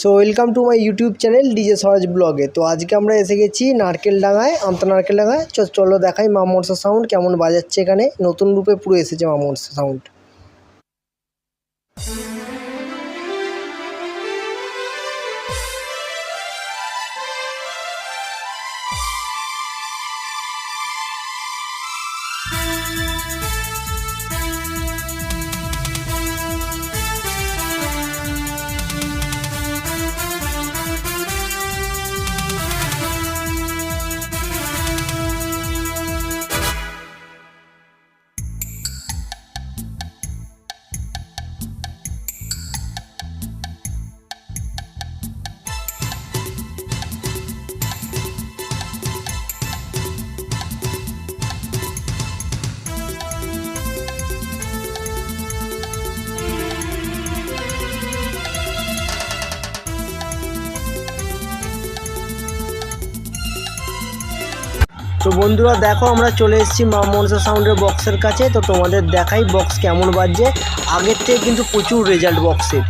So welcome to my YouTube channel DJ Swaraj ব্লগে। তো আজকে আমরা এসে গেছি নারকেলডাঙ্গায়, আমতা নারকেলডাঙ্গায়। চলো দেখাই মা মনসা সাউন্ড কেমন বাজাচ্ছে। এখানে নতুন রূপে পুরো এসেছে মা মনসা সাউন্ড। তো বন্ধুরা দেখো, আমরা চলে এসেছি মা মনসা সাউন্ডের বক্সের কাছে। তো তোমাদের দেখাই বক্স কেমন বাজছে। আগের থেকে কিন্তু প্রচুর রেজাল্ট বক্সের।